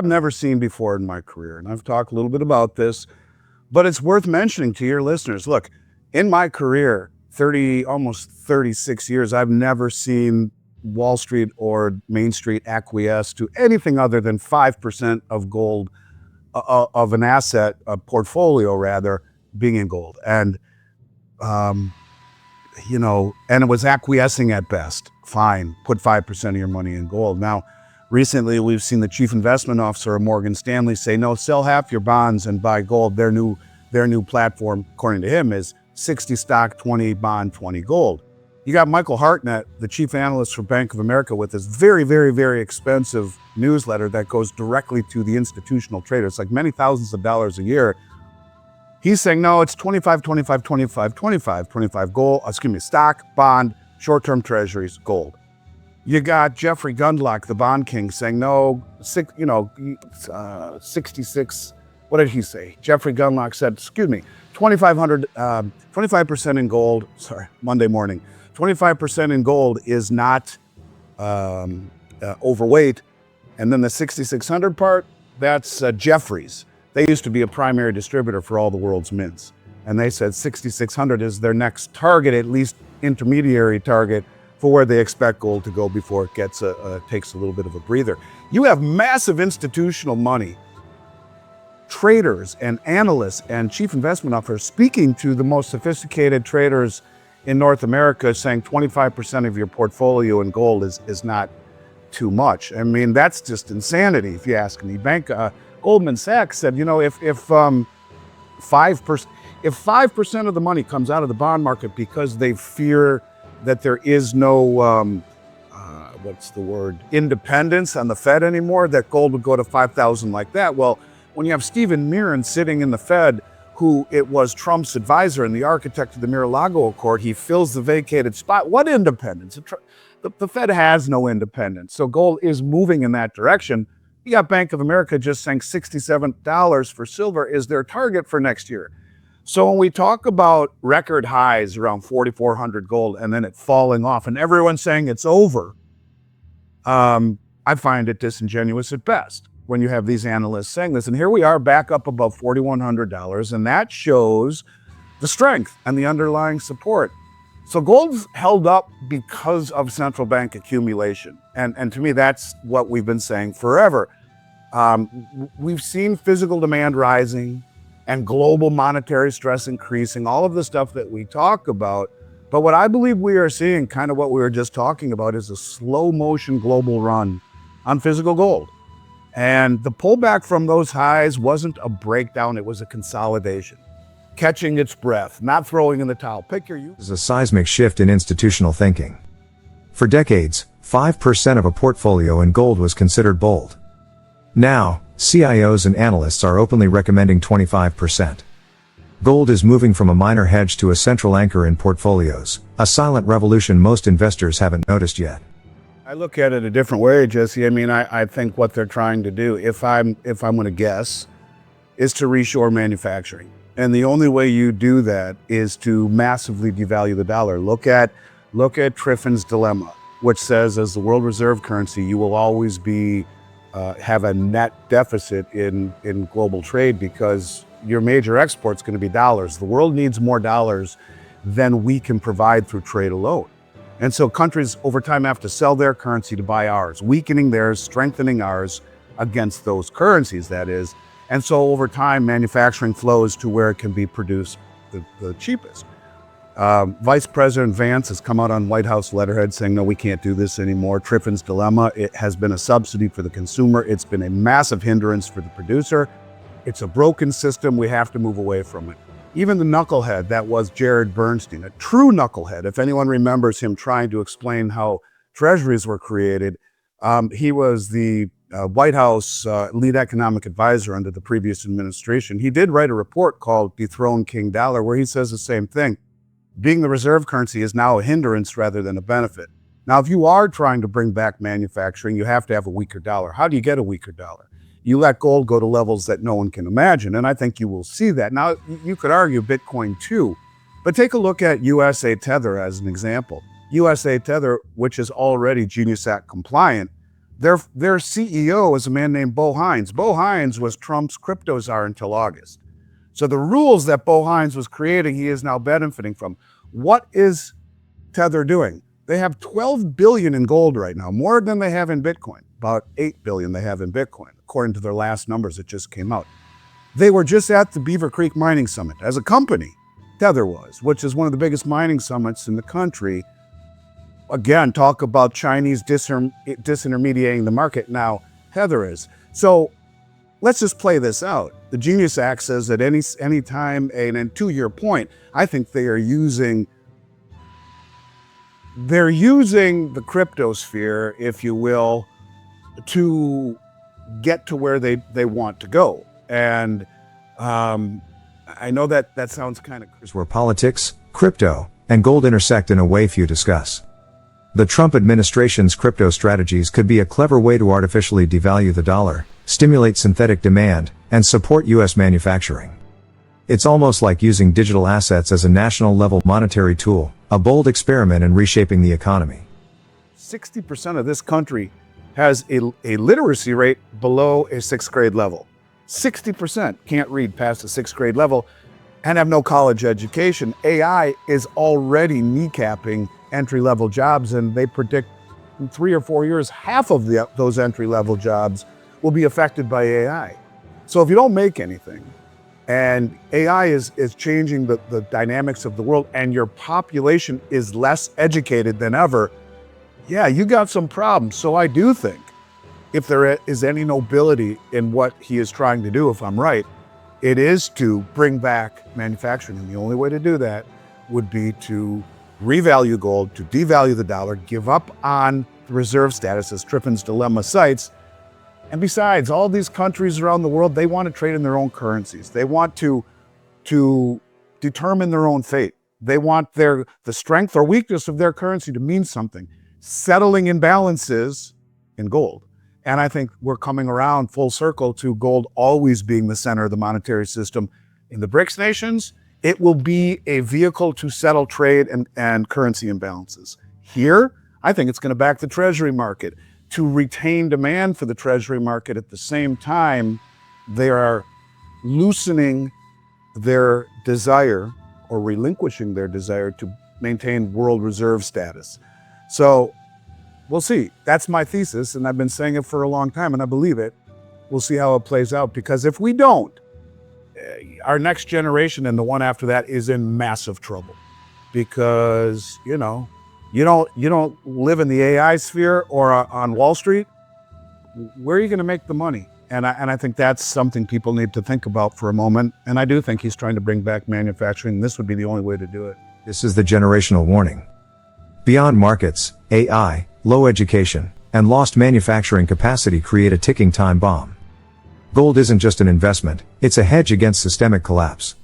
I've never seen before in my career. And I've talked a little bit about this, but it's worth mentioning to your listeners. Look, in my career, almost 36 years, I've never seen Wall Street or Main Street acquiesce to anything other than 5% of gold, of an asset, a portfolio rather, being in gold. And, and it was acquiescing at best. Fine, put 5% of your money in gold. Now, recently, we've seen the chief investment officer of Morgan Stanley say, no, sell half your bonds and buy gold. Their new platform, according to him, is 60 stock, 20 bond, 20 gold. You got Michael Hartnett, the chief analyst for Bank of America, with this very, very, very expensive newsletter that goes directly to the institutional traders, like many thousands of dollars a year. He's saying, no, it's 25, 25, 25, 25, 25 gold, stock, bond, short-term treasuries, gold. You got Jeffrey Gundlach, the bond king, saying, no, 66, what did he say? Jeffrey Gundlach said, 25% in gold, Monday morning, 25% in gold is not overweight. And then the 6,600 part, that's Jeffries. They used to be a primary distributor for all the world's mints. And they said 6,600 is their next target, at least intermediary target, for where they expect gold to go before it takes a little bit of a breather. You have massive institutional money, traders and analysts and chief investment officers speaking to the most sophisticated traders in North America, saying 25% of your portfolio in gold is not too much. I mean, that's just insanity, if you ask me. Goldman Sachs said, if 5% of the money comes out of the bond market because they fear that there is no, independence on the Fed anymore, that gold would go to 5,000 like that. Well, when you have Stephen Mirren sitting in the Fed, who it was Trump's advisor and the architect of the Mar-a-Lago Accord, he fills the vacated spot. What independence? The Fed has no independence. So gold is moving in that direction. You got Bank of America just saying $67 for silver is their target for next year. So when we talk about record highs around 4,400 gold and then it falling off and everyone's saying it's over, I find it disingenuous at best when you have these analysts saying this. And here we are back up above $4,100, and that shows the strength and the underlying support. So gold's held up because of central bank accumulation. And to me, that's what we've been saying forever. We've seen physical demand rising and global monetary stress increasing, all of the stuff that we talk about. But what I believe we are seeing, kind of what we were just talking about, is a slow motion global run on physical gold. And the pullback from those highs wasn't a breakdown, it was a consolidation. Catching its breath, not throwing in the towel. Pick your use. Is a seismic shift in institutional thinking. For decades, 5% of a portfolio in gold was considered bold. Now, CIOs and analysts are openly recommending 25%. Gold is moving from a minor hedge to a central anchor in portfolios, a silent revolution most investors haven't noticed yet. I look at it a different way, Jesse. I mean, I think what they're trying to do, if I'm going to guess, is to reshore manufacturing. And the only way you do that is to massively devalue the dollar. Look at Triffin's dilemma, which says as the world reserve currency, you will always have a net deficit in global trade because your major export's going to be dollars. The world needs more dollars than we can provide through trade alone. And so countries over time have to sell their currency to buy ours, weakening theirs, strengthening ours against those currencies, that is. And so over time, manufacturing flows to where it can be produced the cheapest. Vice President Vance has come out on White House letterhead saying, no, we can't do this anymore. Triffin's dilemma, it has been a subsidy for the consumer. It's been a massive hindrance for the producer. It's a broken system. We have to move away from it. Even the knucklehead that was Jared Bernstein, a true knucklehead, if anyone remembers him trying to explain how treasuries were created, he was the White House lead economic advisor under the previous administration. He did write a report called Dethrone King Dollar, where he says the same thing. Being the reserve currency is now a hindrance rather than a benefit. Now, if you are trying to bring back manufacturing, you have to have a weaker dollar. How do you get a weaker dollar? You let gold go to levels that no one can imagine, and I think you will see that. Now, you could argue Bitcoin too, but take a look at USA Tether as an example. USA Tether, which is already Genius Act compliant, Their CEO is a man named Bo Hines. Bo Hines was Trump's crypto czar until August. So the rules that Bo Hines was creating, he is now benefiting from. What is Tether doing? They have 12 billion in gold right now, more than they have in Bitcoin. About 8 billion they have in Bitcoin, according to their last numbers that just came out. They were just at the Beaver Creek Mining Summit as a company. Tether was, which is one of the biggest mining summits in the country. Again, talk about Chinese disintermediating the market. Now, Tether is. So let's just play this out. The Genius Act says that any time, and to your point, I think they're using the cryptosphere, if you will, to get to where they want to go. And I know that sounds kind of... Where politics, crypto, and gold intersect in a way few discuss. The Trump administration's crypto strategies could be a clever way to artificially devalue the dollar, stimulate synthetic demand, and support U.S. manufacturing. It's almost like using digital assets as a national-level monetary tool, a bold experiment in reshaping the economy. 60% of this country has a literacy rate below a 6th grade level. 60% can't read past the 6th grade level and have no college education. AI is already kneecapping entry-level jobs, and they predict in 3 or 4 years, half of those entry-level jobs will be affected by AI. So if you don't make anything, and AI is changing the dynamics of the world, and your population is less educated than ever, yeah, you got some problems. So I do think if there is any nobility in what he is trying to do, if I'm right, it is to bring back manufacturing. And the only way to do that would be to revalue gold, to devalue the dollar, give up on the reserve status, as Triffin's dilemma cites. And besides, all these countries around the world, they want to trade in their own currencies. They want to determine their own fate. They want the strength or weakness of their currency to mean something, settling imbalances in gold. And I think we're coming around full circle to gold always being the center of the monetary system. In the BRICS nations, it will be a vehicle to settle trade and currency imbalances. Here, I think it's going to back the treasury market. To retain demand for the treasury market at the same time, they are loosening their desire or relinquishing their desire to maintain world reserve status. So we'll see. That's my thesis, and I've been saying it for a long time, and I believe it. We'll see how it plays out, because if we don't, our next generation and the one after that is in massive trouble, because, you don't live in the AI sphere or on Wall Street. Where are you going to make the money? And I think that's something people need to think about for a moment. And I do think he's trying to bring back manufacturing. This would be the only way to do it. This is the generational warning. Beyond markets, AI, low education, and lost manufacturing capacity create a ticking time bomb. Gold isn't just an investment, it's a hedge against systemic collapse.